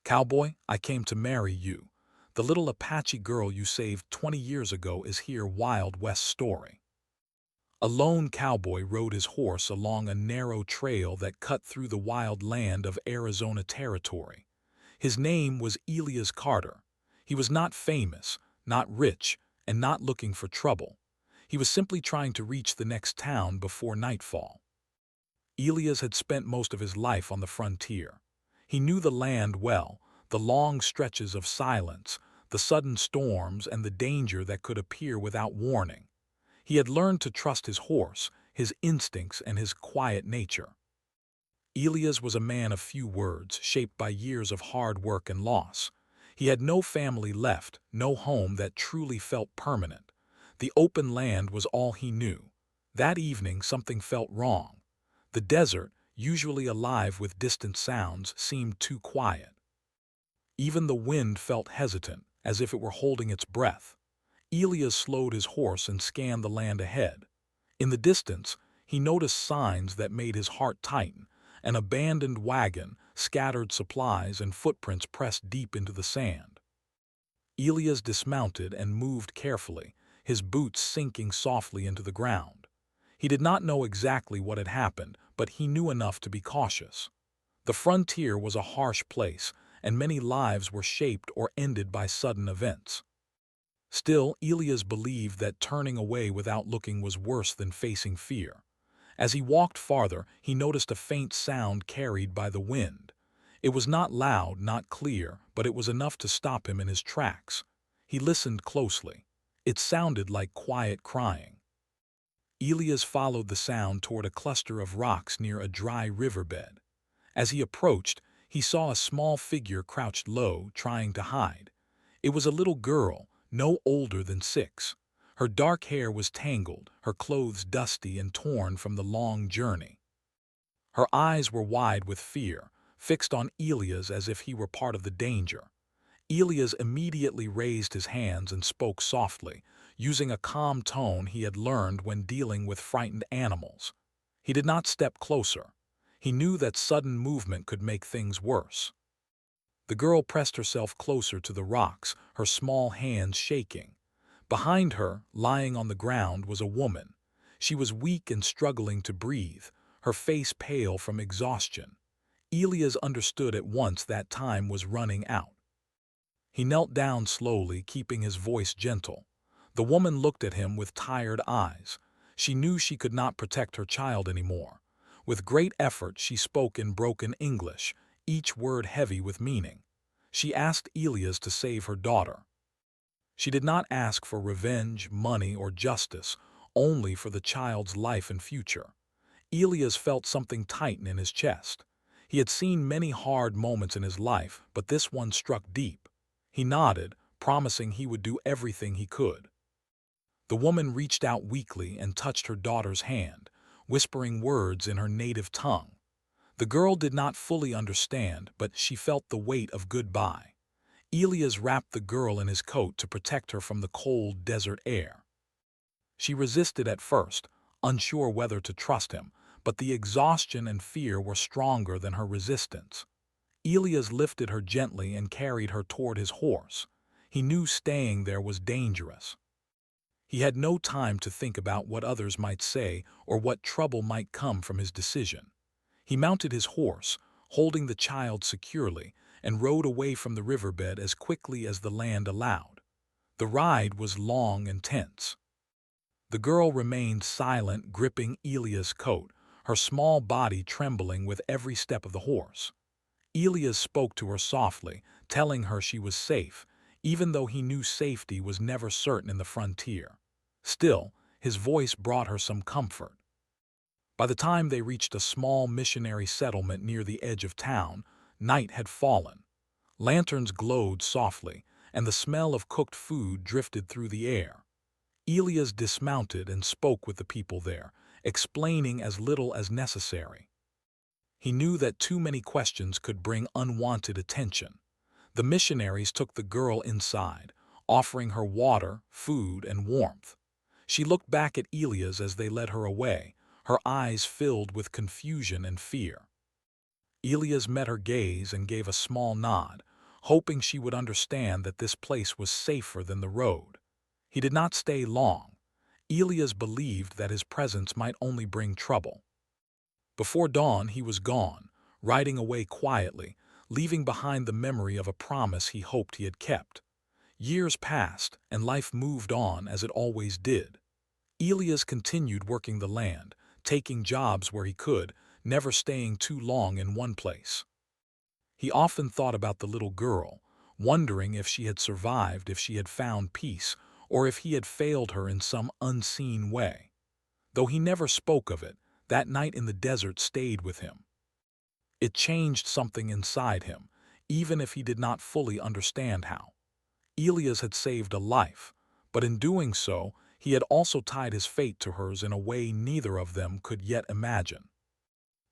Cowboy, I came to marry you. The little Apache girl you saved 20 years ago is here. Wild West story. A lone cowboy rode his horse along a narrow trail that cut through the wild land of Arizona Territory. His name was Elias Carter. He was not famous, not rich, and not looking for trouble. He was simply trying to reach the next town before nightfall. Elias had spent most of his life on the frontier. He knew the land well, the long stretches of silence, the sudden storms, and the danger that could appear without warning. He had learned to trust his horse, his instincts, and his quiet nature. Elias was a man of few words, shaped by years of hard work and loss. He had no family left, no home that truly felt permanent. The open land was all he knew. That evening something felt wrong. The desert, usually alive with distant sounds, seemed too quiet. Even the wind felt hesitant, as if it were holding its breath. Elias slowed his horse and scanned the land ahead. In the distance, he noticed signs that made his heart tighten: an abandoned wagon, scattered supplies, and footprints pressed deep into the sand. Elias dismounted and moved carefully, his boots sinking softly into the ground. He did not know exactly what had happened, but he knew enough to be cautious. The frontier was a harsh place, and many lives were shaped or ended by sudden events. Still, Elias believed that turning away without looking was worse than facing fear. As he walked farther, he noticed a faint sound carried by the wind. It was not loud, not clear, but it was enough to stop him in his tracks. He listened closely. It sounded like quiet crying. Elias followed the sound toward a cluster of rocks near a dry riverbed. As he approached, he saw a small figure crouched low, trying to hide. It was a little girl, no older than 6. Her dark hair was tangled, her clothes dusty and torn from the long journey. Her eyes were wide with fear, fixed on Elias as if he were part of the danger. Elias immediately raised his hands and spoke softly, using a calm tone he had learned when dealing with frightened animals. He did not step closer. He knew that sudden movement could make things worse. The girl pressed herself closer to the rocks, her small hands shaking. Behind her, lying on the ground, was a woman. She was weak and struggling to breathe, her face pale from exhaustion. Elias understood at once that time was running out. He knelt down slowly, keeping his voice gentle. The woman looked at him with tired eyes. She knew she could not protect her child anymore. With great effort, she spoke in broken English, each word heavy with meaning. She asked Elias to save her daughter. She did not ask for revenge, money, or justice, only for the child's life and future. Elias felt something tighten in his chest. He had seen many hard moments in his life, but this one struck deep. He nodded, promising he would do everything he could. The woman reached out weakly and touched her daughter's hand, whispering words in her native tongue. The girl did not fully understand, but she felt the weight of goodbye. Elias wrapped the girl in his coat to protect her from the cold desert air. She resisted at first, unsure whether to trust him, but the exhaustion and fear were stronger than her resistance. Elias lifted her gently and carried her toward his horse. He knew staying there was dangerous. He had no time to think about what others might say or what trouble might come from his decision. He mounted his horse, holding the child securely, and rode away from the riverbed as quickly as the land allowed. The ride was long and tense. The girl remained silent, gripping Elias' coat, her small body trembling with every step of the horse. Elias spoke to her softly, telling her she was safe, even though he knew safety was never certain in the frontier. Still, his voice brought her some comfort. By the time they reached a small missionary settlement near the edge of town, night had fallen. Lanterns glowed softly, and the smell of cooked food drifted through the air. Elias dismounted and spoke with the people there, explaining as little as necessary. He knew that too many questions could bring unwanted attention. The missionaries took the girl inside, offering her water, food, and warmth. She looked back at Elias as they led her away, her eyes filled with confusion and fear. Elias met her gaze and gave a small nod, hoping she would understand that this place was safer than the road. He did not stay long. Elias believed that his presence might only bring trouble. Before dawn he was gone, riding away quietly, leaving behind the memory of a promise he hoped he had kept. Years passed, and life moved on as it always did. Elias continued working the land, taking jobs where he could, never staying too long in one place. He often thought about the little girl, wondering if she had survived, if she had found peace, or if he had failed her in some unseen way. Though he never spoke of it, that night in the desert stayed with him. It changed something inside him, even if he did not fully understand how. Elias had saved a life, but in doing so, he had also tied his fate to hers in a way neither of them could yet imagine.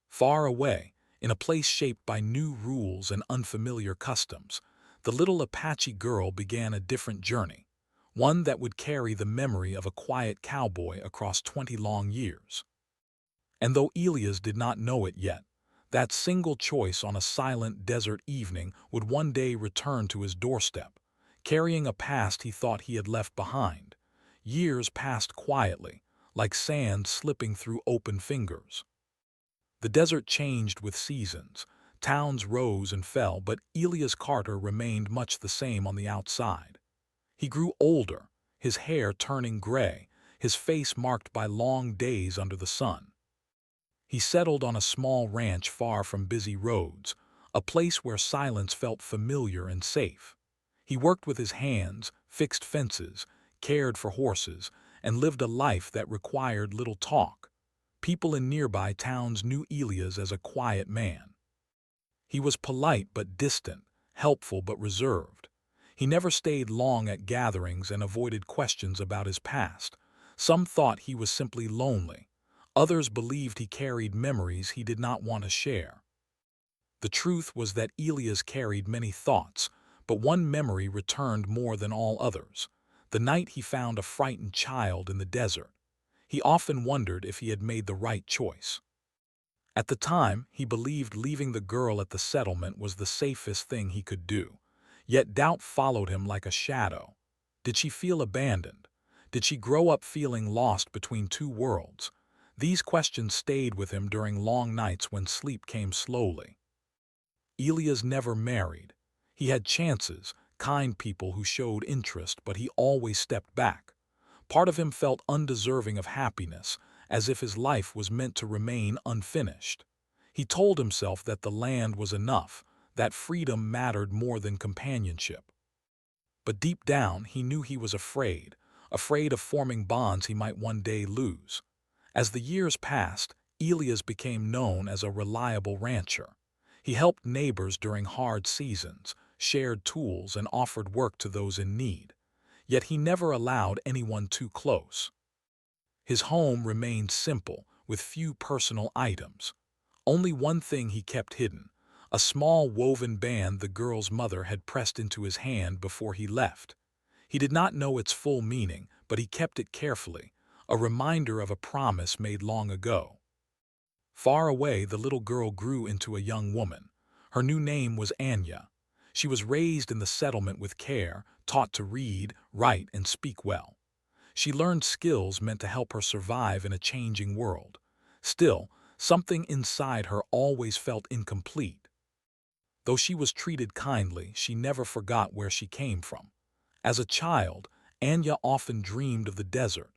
Far away, in a place shaped by new rules and unfamiliar customs, the little Apache girl began a different journey, one that would carry the memory of a quiet cowboy across 20 long years. And though Elias did not know it yet, that single choice on a silent desert evening would one day return to his doorstep, carrying a past he thought he had left behind. Years passed quietly, like sand slipping through open fingers. The desert changed with seasons. Towns rose and fell, but Elias Carter remained much the same on the outside. He grew older, his hair turning gray, his face marked by long days under the sun. He settled on a small ranch far from busy roads, a place where silence felt familiar and safe. He worked with his hands, fixed fences, cared for horses, and lived a life that required little talk. People in nearby towns knew Elias as a quiet man. He was polite but distant, helpful but reserved. He never stayed long at gatherings and avoided questions about his past. Some thought he was simply lonely. Others believed he carried memories he did not want to share. The truth was that Elias carried many thoughts, but one memory returned more than all others: the night he found a frightened child in the desert. He often wondered if he had made the right choice. At the time, he believed leaving the girl at the settlement was the safest thing he could do. Yet doubt followed him like a shadow. Did she feel abandoned? Did she grow up feeling lost between two worlds? These questions stayed with him during long nights when sleep came slowly. Elias never married. He had chances, kind people who showed interest, but he always stepped back. Part of him felt undeserving of happiness, as if his life was meant to remain unfinished. He told himself that the land was enough, that freedom mattered more than companionship. But deep down, he knew he was afraid of forming bonds he might one day lose. As the years passed, Elias became known as a reliable rancher. He helped neighbors during hard seasons, shared tools, and offered work to those in need. Yet he never allowed anyone too close. His home remained simple, with few personal items. Only one thing he kept hidden: a small woven band the girl's mother had pressed into his hand before he left. He did not know its full meaning, but he kept it carefully, a reminder of a promise made long ago. Far away, the little girl grew into a young woman. Her new name was Anya. She was raised in the settlement with care, taught to read, write, and speak well. She learned skills meant to help her survive in a changing world. Still, something inside her always felt incomplete. Though she was treated kindly, she never forgot where she came from. As a child, Anya often dreamed of the desert.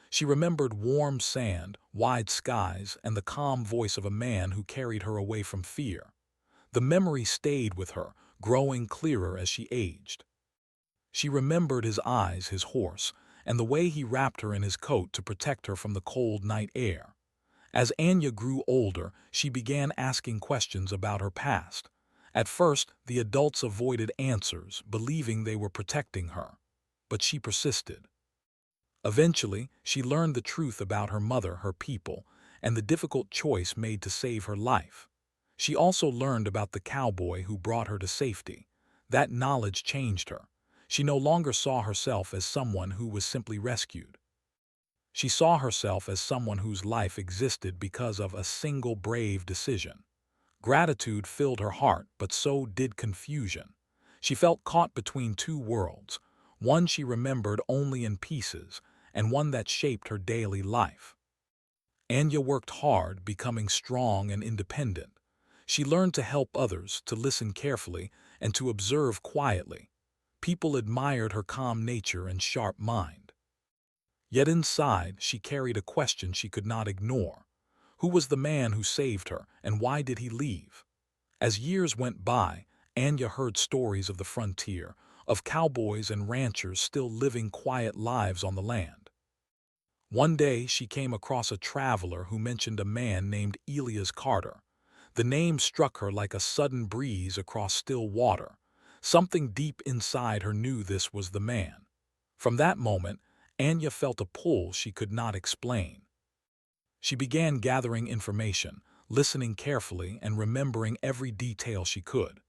She remembered warm sand, wide skies, and the calm voice of a man who carried her away from fear. The memory stayed with her, growing clearer as she aged. She remembered his eyes, his horse, and the way he wrapped her in his coat to protect her from the cold night air. As Anya grew older, she began asking questions about her past. At first, the adults avoided answers, believing they were protecting her. But she persisted. Eventually, she learned the truth about her mother, her people, and the difficult choice made to save her life. She also learned about the cowboy who brought her to safety. That knowledge changed her. She no longer saw herself as someone who was simply rescued. She saw herself as someone whose life existed because of a single brave decision. Gratitude filled her heart, but so did confusion. She felt caught between two worlds, one she remembered only in pieces, and one that shaped her daily life. Anya worked hard, becoming strong and independent. She learned to help others, to listen carefully, and to observe quietly. People admired her calm nature and sharp mind. Yet inside, she carried a question she could not ignore. Who was the man who saved her, and why did he leave? As years went by, Anya heard stories of the frontier, of cowboys and ranchers still living quiet lives on the land. One day, she came across a traveler who mentioned a man named Elias Carter. The name struck her like a sudden breeze across still water. Something deep inside her knew this was the man. From that moment, Anya felt a pull she could not explain. She began gathering information, listening carefully and remembering every detail she could.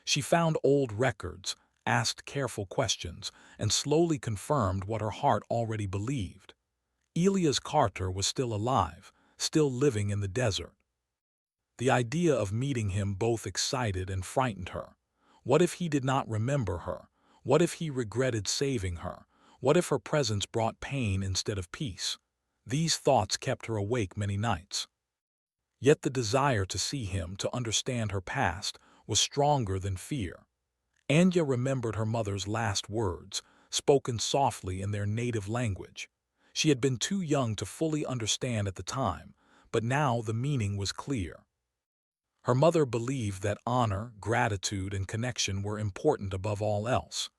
She found old records, asked careful questions, and slowly confirmed what her heart already believed. Elias Carter was still alive, still living in the desert. The idea of meeting him both excited and frightened her. What if he did not remember her? What if he regretted saving her? What if her presence brought pain instead of peace? These thoughts kept her awake many nights. Yet the desire to see him, to understand her past, was stronger than fear. Anya remembered her mother's last words, spoken softly in their native language. She had been too young to fully understand at the time, but now the meaning was clear. Her mother believed that honor, gratitude, and connection were important above all else.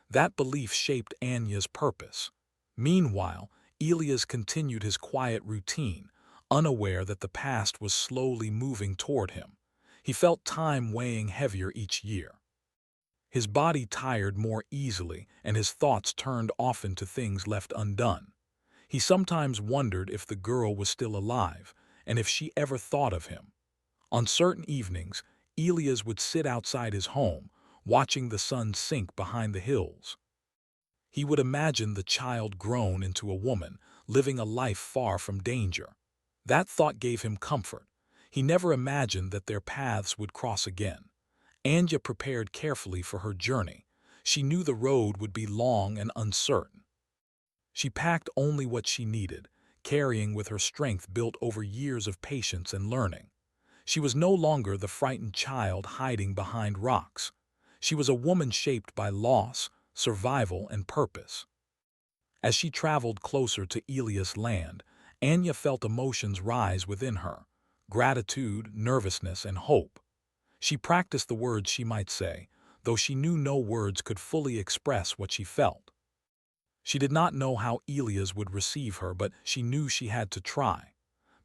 That belief shaped Anya's purpose. Meanwhile, Elias continued his quiet routine, unaware that the past was slowly moving toward him. He felt time weighing heavier each year. His body tired more easily, and his thoughts turned often to things left undone. He sometimes wondered if the girl was still alive, and if she ever thought of him. On certain evenings, Elias would sit outside his home, watching the sun sink behind the hills. He would imagine the child grown into a woman, living a life far from danger. That thought gave him comfort. He never imagined that their paths would cross again. Anya prepared carefully for her journey. She knew the road would be long and uncertain. She packed only what she needed, carrying with her strength built over years of patience and learning. She was no longer the frightened child hiding behind rocks. She was a woman shaped by loss, survival, and purpose. As she traveled closer to Elias' land, Anya felt emotions rise within her: gratitude, nervousness, and hope. She practiced the words she might say, though she knew no words could fully express what she felt. She did not know how Elias would receive her, but she knew she had to try.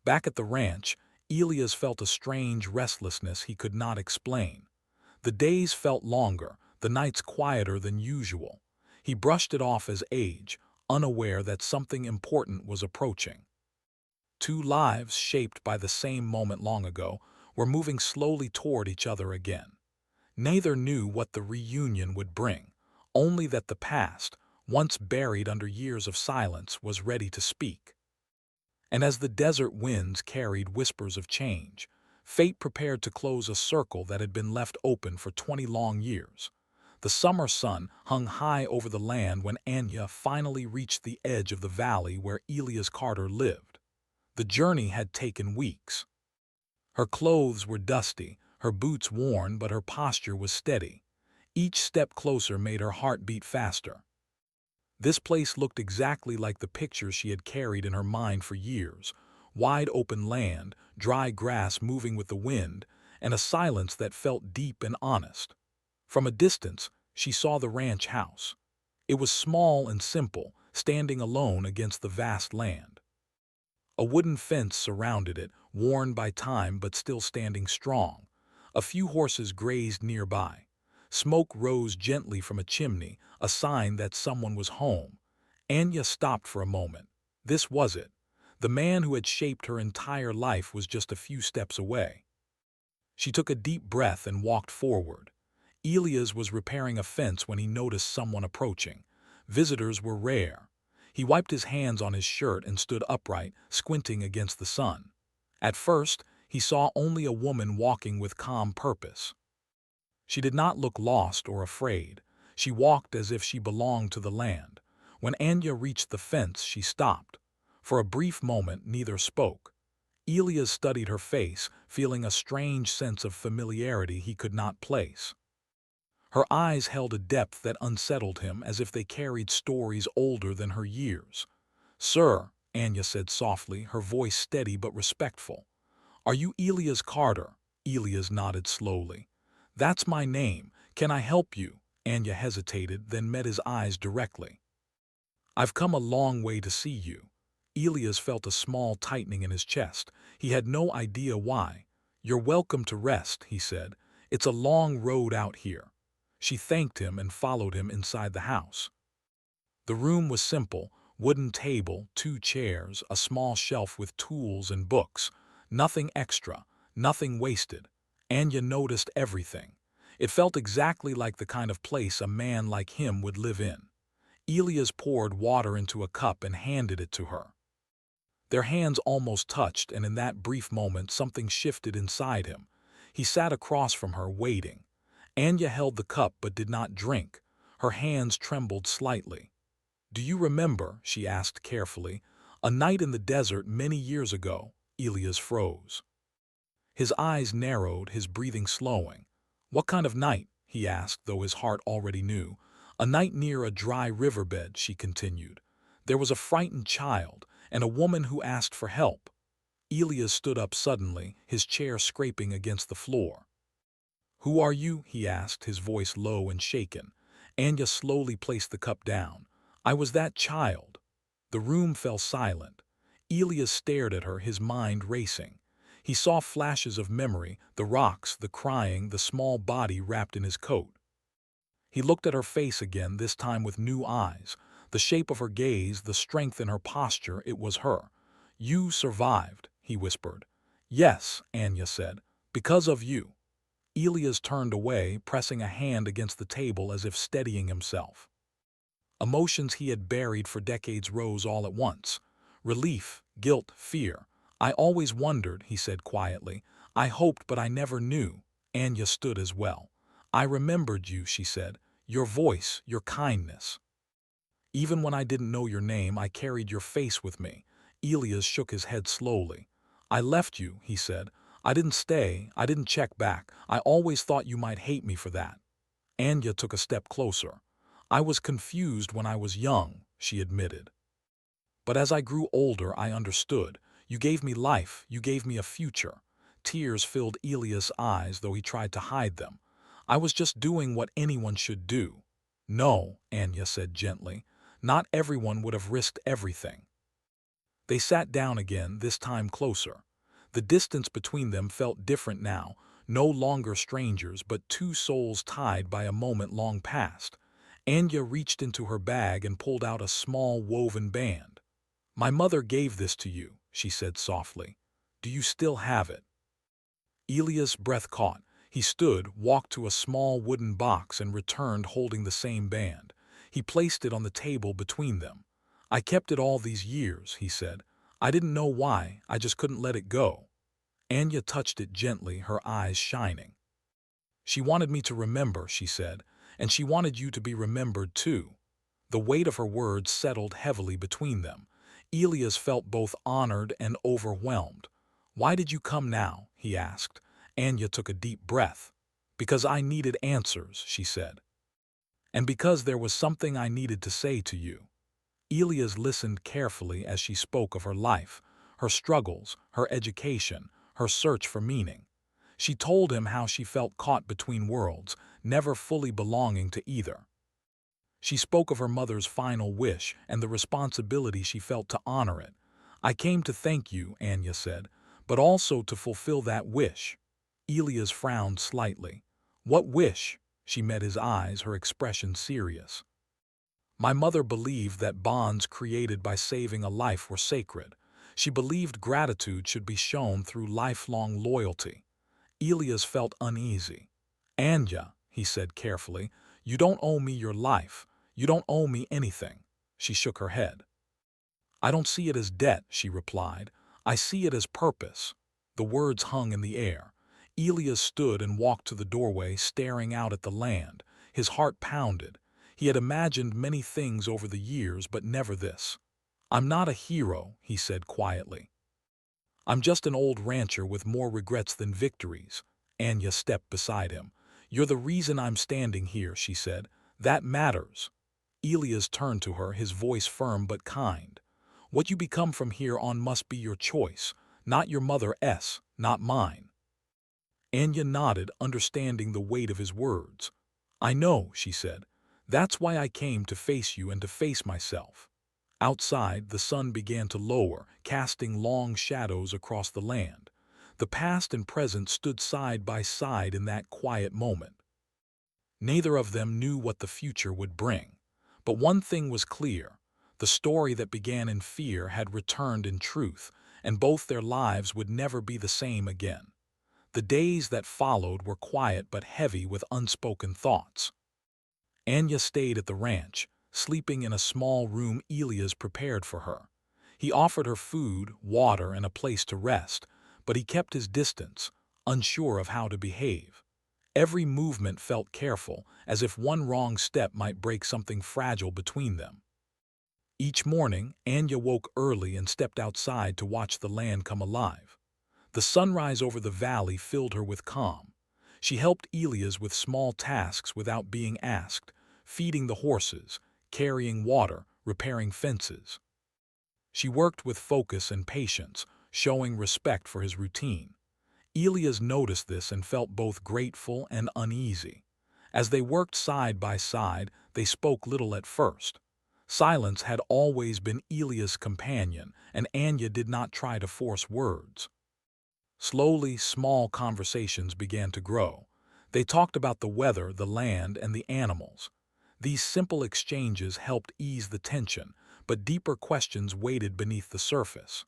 Back at the ranch, Elias felt a strange restlessness he could not explain. The days felt longer, the nights quieter than usual. He brushed it off as age, unaware that something important was approaching. Two lives, shaped by the same moment long ago, were moving slowly toward each other again. Neither knew what the reunion would bring, only that the past, once buried under years of silence, was ready to speak. And as the desert winds carried whispers of change, fate prepared to close a circle that had been left open for 20 long years. The summer sun hung high over the land when Anya finally reached the edge of the valley where Elias Carter lived. The journey had taken weeks. Her clothes were dusty, her boots worn, but her posture was steady. Each step closer made her heart beat faster. This place looked exactly like the pictures she had carried in her mind for years: wide open land, dry grass moving with the wind, and a silence that felt deep and honest. From a distance, she saw the ranch house. It was small and simple, standing alone against the vast land. A wooden fence surrounded it, worn by time but still standing strong. A few horses grazed nearby. Smoke rose gently from a chimney, a sign that someone was home. Anya stopped for a moment. This was it. The man who had shaped her entire life was just a few steps away. She took a deep breath and walked forward. Elias was repairing a fence when he noticed someone approaching. Visitors were rare. He wiped his hands on his shirt and stood upright, squinting against the sun. At first, he saw only a woman walking with calm purpose. She did not look lost or afraid. She walked as if she belonged to the land. When Anya reached the fence, she stopped. For a brief moment, neither spoke. Elias studied her face, feeling a strange sense of familiarity he could not place. Her eyes held a depth that unsettled him, as if they carried stories older than her years. "Sir," Anya said softly, her voice steady but respectful. "Are you Elias Carter?" Elias nodded slowly. "That's my name. Can I help you?" Anya hesitated, then met his eyes directly. "I've come a long way to see you." Elias felt a small tightening in his chest. He had no idea why. "You're welcome to rest," he said. "It's a long road out here." She thanked him and followed him inside the house. The room was simple: wooden table, 2 chairs, a small shelf with tools and books. Nothing extra, nothing wasted. Anya noticed everything. It felt exactly like the kind of place a man like him would live in. Elias poured water into a cup and handed it to her. Their hands almost touched, and in that brief moment something shifted inside him. He sat across from her, waiting. Anya held the cup but did not drink. Her hands trembled slightly. "Do you remember," she asked carefully, "a night in the desert many years ago?" Elias froze. His eyes narrowed, his breathing slowing. "What kind of night?" he asked, though his heart already knew. "A night near a dry riverbed," she continued. "There was a frightened child, and a woman who asked for help." Elias stood up suddenly, his chair scraping against the floor. "Who are you?" he asked, his voice low and shaken. Anya slowly placed the cup down. "I was that child." The room fell silent. Elias stared at her, his mind racing. He saw flashes of memory, the rocks, the crying, the small body wrapped in his coat. He looked at her face again, this time with new eyes. The shape of her gaze, the strength in her posture, it was her. "You survived," he whispered. "Yes," Anya said, "because of you." Elias turned away, pressing a hand against the table as if steadying himself. Emotions he had buried for decades rose all at once. Relief, guilt, fear. "I always wondered," he said quietly. "I hoped, but I never knew." Anya stood as well. "I remembered you," she said. "Your voice, your kindness. Even when I didn't know your name, I carried your face with me." Elias shook his head slowly. "I left you," he said. "I didn't stay, I didn't check back. I always thought you might hate me for that." Anya took a step closer. "I was confused when I was young," she admitted. "But as I grew older, I understood. You gave me life, you gave me a future." Tears filled Elias' eyes, though he tried to hide them. "I was just doing what anyone should do." "No," Anya said gently. "Not everyone would have risked everything." They sat down again, this time closer. The distance between them felt different now, no longer strangers, but two souls tied by a moment long past. Anya reached into her bag and pulled out a small woven band. "My mother gave this to you," she said softly. "Do you still have it?" Elias' breath caught. He stood, walked to a small wooden box, and returned holding the same band. He placed it on the table between them. "I kept it all these years," he said. "I didn't know why, I just couldn't let it go." Anya touched it gently, her eyes shining. "She wanted me to remember," she said, "and she wanted you to be remembered too." The weight of her words settled heavily between them. Elias felt both honored and overwhelmed. "Why did you come now?" he asked. Anya took a deep breath. "Because I needed answers," she said. "And because there was something I needed to say to you." Elias listened carefully as she spoke of her life, her struggles, her education, her search for meaning. She told him how she felt caught between worlds, never fully belonging to either. She spoke of her mother's final wish and the responsibility she felt to honor it. "I came to thank you," Anya said, "but also to fulfill that wish." Elias frowned slightly. "What wish?" She met his eyes, her expression serious. "My mother believed that bonds created by saving a life were sacred. She believed gratitude should be shown through lifelong loyalty." Elias felt uneasy. "Anya," he said carefully, "you don't owe me your life. You don't owe me anything." She shook her head. "I don't see it as debt," she replied. "I see it as purpose." The words hung in the air. Elias stood and walked to the doorway, staring out at the land. His heart pounded. He had imagined many things over the years, but never this. "I'm not a hero," he said quietly. "I'm just an old rancher with more regrets than victories." Anya stepped beside him. "You're the reason I'm standing here," she said. "That matters." Elias turned to her, his voice firm but kind. "What you become from here on must be your choice, not your mother's, not mine." Anya nodded, understanding the weight of his words. "I know," she said. "That's why I came, to face you and to face myself." Outside, the sun began to lower, casting long shadows across the land. The past and present stood side by side in that quiet moment. Neither of them knew what the future would bring. But one thing was clear. The story that began in fear had returned in truth, and both their lives would never be the same again. The days that followed were quiet but heavy with unspoken thoughts. Anya stayed at the ranch, sleeping in a small room Elias prepared for her. He offered her food, water, and a place to rest, but he kept his distance, unsure of how to behave. Every movement felt careful, as if one wrong step might break something fragile between them. Each morning, Anya woke early and stepped outside to watch the land come alive. The sunrise over the valley filled her with calm. She helped Elias with small tasks without being asked, feeding the horses, carrying water, repairing fences. She worked with focus and patience, showing respect for his routine. Elias noticed this and felt both grateful and uneasy. As they worked side by side, they spoke little at first. Silence had always been Elias' companion, and Anya did not try to force words. Slowly, small conversations began to grow. They talked about the weather, the land, and the animals. These simple exchanges helped ease the tension, but deeper questions waited beneath the surface.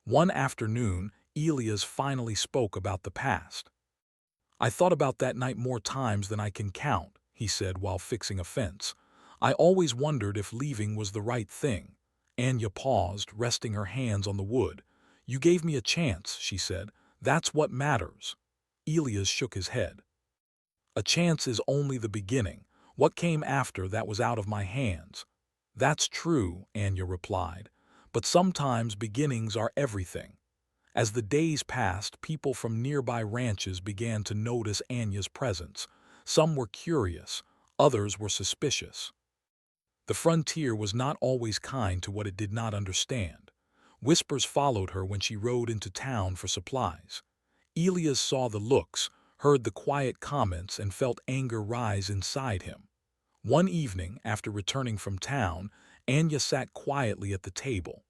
One afternoon, Elias finally spoke about the past. "I thought about that night more times than I can count," he said while fixing a fence. "I always wondered if leaving was the right thing." Anya paused, resting her hands on the wood. "You gave me a chance," she said. "That's what matters." Elias shook his head. "A chance is only the beginning. What came after that was out of my hands." "That's true," Anya replied. "But sometimes beginnings are everything." As the days passed, people from nearby ranches began to notice Anya's presence. Some were curious, others were suspicious. The frontier was not always kind to what it did not understand. Whispers followed her when she rode into town for supplies. Elias saw the looks, heard the quiet comments, and felt anger rise inside him. One evening, after returning from town, Anya sat quietly at the table.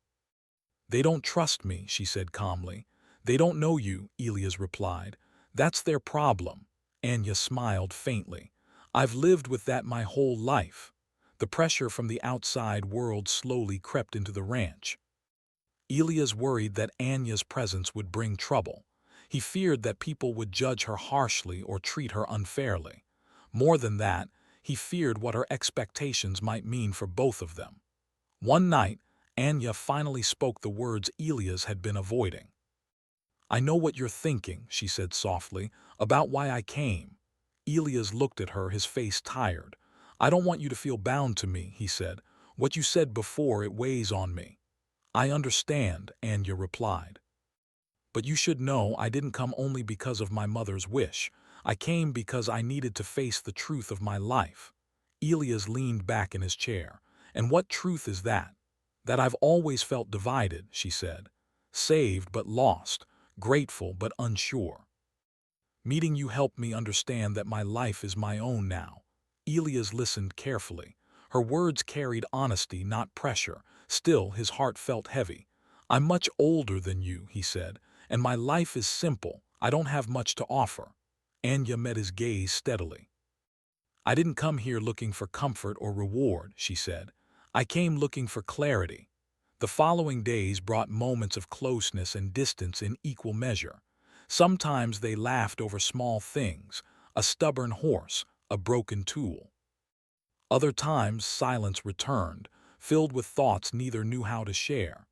"They don't trust me," she said calmly. "They don't know you," Elias replied. "That's their problem." Anya smiled faintly. "I've lived with that my whole life." The pressure from the outside world slowly crept into the ranch. Elias worried that Anya's presence would bring trouble. He feared that people would judge her harshly or treat her unfairly. More than that, he feared what her expectations might mean for both of them. One night, Anya finally spoke the words Elias had been avoiding. "I know what you're thinking," she said softly, "about why I came." Elias looked at her, his face tired. "I don't want you to feel bound to me," he said. "What you said before, it weighs on me." "I understand," Anya replied. "But you should know I didn't come only because of my mother's wish. I came because I needed to face the truth of my life." Elias leaned back in his chair. "And what truth is that?" "That I've always felt divided," she said. "Saved but lost, grateful but unsure. Meeting you helped me understand that my life is my own now." Elias listened carefully. Her words carried honesty, not pressure. Still, his heart felt heavy. "I'm much older than you," he said, "and my life is simple. I don't have much to offer." Anya met his gaze steadily. "I didn't come here looking for comfort or reward," she said. "I came looking for clarity." The following days brought moments of closeness and distance in equal measure. Sometimes they laughed over small things, a stubborn horse, a broken tool. Other times silence returned, filled with thoughts neither knew how to share.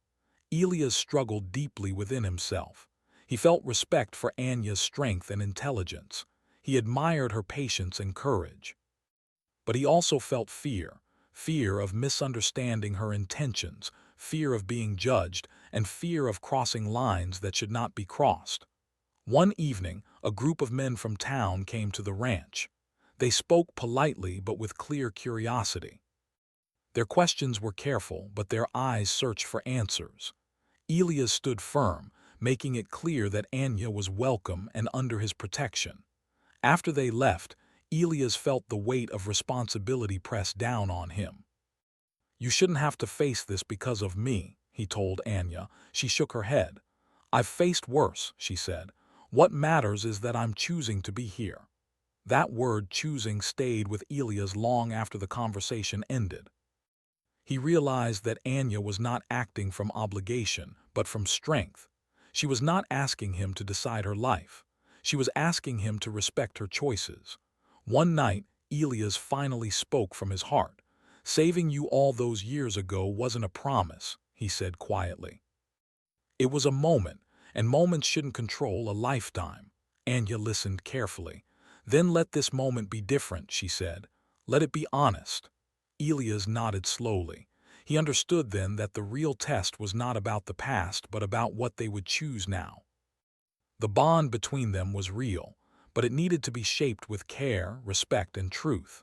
Elias struggled deeply within himself. He felt respect for Anya's strength and intelligence. He admired her patience and courage. But he also felt fear, fear of misunderstanding her intentions, fear of being judged, and fear of crossing lines that should not be crossed. One evening, a group of men from town came to the ranch. They spoke politely but with clear curiosity. Their questions were careful, but their eyes searched for answers. Elias stood firm, making it clear that Anya was welcome and under his protection. After they left, Elias felt the weight of responsibility press down on him. "You shouldn't have to face this because of me," he told Anya. She shook her head. "I've faced worse," she said. "What matters is that I'm choosing to be here." That word choosing stayed with Elias long after the conversation ended. He realized that Anya was not acting from obligation, but from strength. She was not asking him to decide her life. She was asking him to respect her choices. One night, Elias finally spoke from his heart. "Saving you all those years ago wasn't a promise," he said quietly. "It was a moment, and moments shouldn't control a lifetime." Anya listened carefully. "Then let this moment be different," she said. "Let it be honest." Elias nodded slowly. He understood then that the real test was not about the past, but about what they would choose now. The bond between them was real, but it needed to be shaped with care, respect, and truth.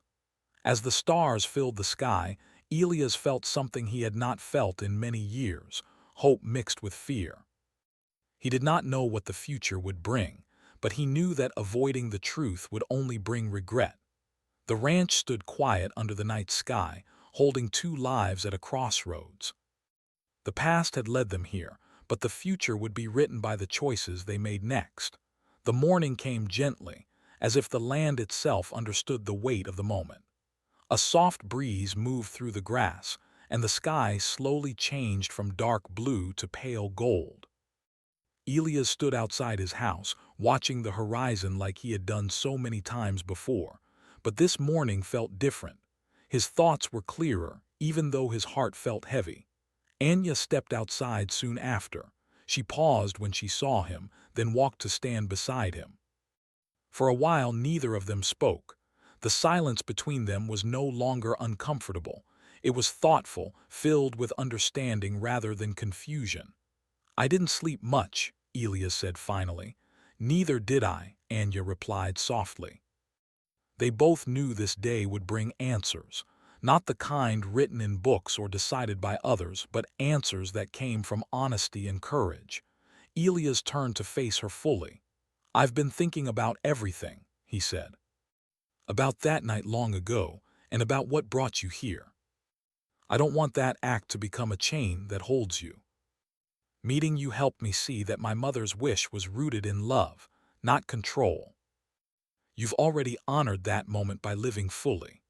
As the stars filled the sky, Elias felt something he had not felt in many years, hope mixed with fear. He did not know what the future would bring, but he knew that avoiding the truth would only bring regret. The ranch stood quiet under the night sky, holding two lives at a crossroads. The past had led them here, but the future would be written by the choices they made next. The morning came gently, as if the land itself understood the weight of the moment. A soft breeze moved through the grass, and the sky slowly changed from dark blue to pale gold. Elias stood outside his house, watching the horizon like he had done so many times before. But this morning felt different. His thoughts were clearer, even though his heart felt heavy. Anya stepped outside soon after. She paused when she saw him, then walked to stand beside him. For a while neither of them spoke. The silence between them was no longer uncomfortable. It was thoughtful, filled with understanding rather than confusion. "I didn't sleep much," Elias said finally. "Neither did I," Anya replied softly. They both knew this day would bring answers, not the kind written in books or decided by others, but answers that came from honesty and courage. Elias turned to face her fully. "I've been thinking about everything," he said. "About that night long ago, and about what brought you here. I don't want that act to become a chain that holds you. Meeting you helped me see that my mother's wish was rooted in love, not control. You've already honored that moment by living fully.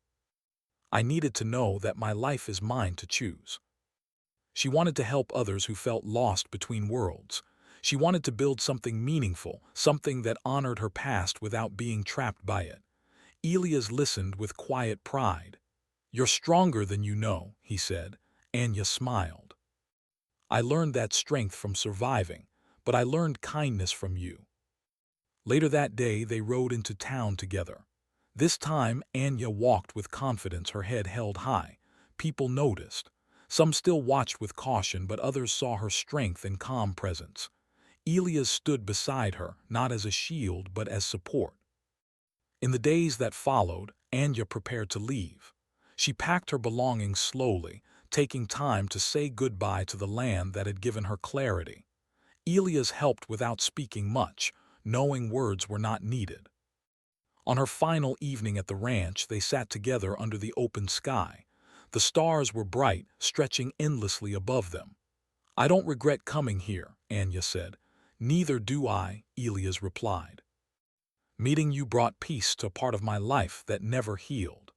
I needed to know that my life is mine to choose." She wanted to help others who felt lost between worlds. She wanted to build something meaningful, something that honored her past without being trapped by it. Elias listened with quiet pride. "You're stronger than you know," he said. Anya smiled. "I learned that strength from surviving, but I learned kindness from you." Later that day they rode into town together. This time Anya walked with confidence, her head held high. People noticed. Some still watched with caution, but others saw her strength and calm presence. Elias stood beside her, not as a shield but as support. In the days that followed, Anya prepared to leave. She packed her belongings slowly, taking time to say goodbye to the land that had given her clarity. Elias helped without speaking much, knowing words were not needed. On her final evening at the ranch, they sat together under the open sky. The stars were bright, stretching endlessly above them. "I don't regret coming here," Anya said. "Neither do I," Elias replied. "Meeting you brought peace to a part of my life that never healed."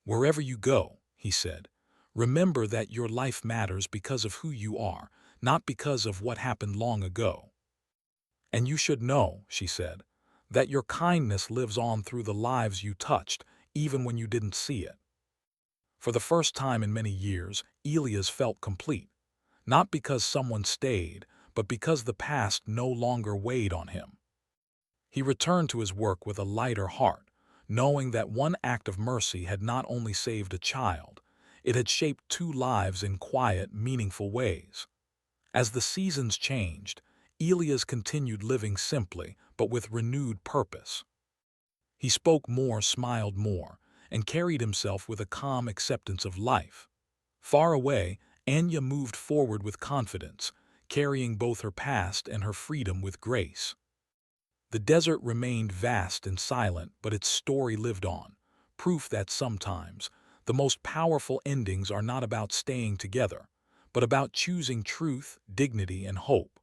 "Wherever you go," he said, "remember that your life matters because of who you are, not because of what happened long ago. And you should know," she said, "that your kindness lives on through the lives you touched, even when you didn't see it." For the first time in many years, Elias felt complete. Not because someone stayed, but because the past no longer weighed on him. He returned to his work with a lighter heart, knowing that one act of mercy had not only saved a child, it had shaped two lives in quiet, meaningful ways. As the seasons changed, Elias continued living simply, but with renewed purpose. He spoke more, smiled more, and carried himself with a calm acceptance of life. Far away, Anya moved forward with confidence, carrying both her past and her freedom with grace. The desert remained vast and silent, but its story lived on, proof that sometimes the most powerful endings are not about staying together, but about choosing truth, dignity, and hope.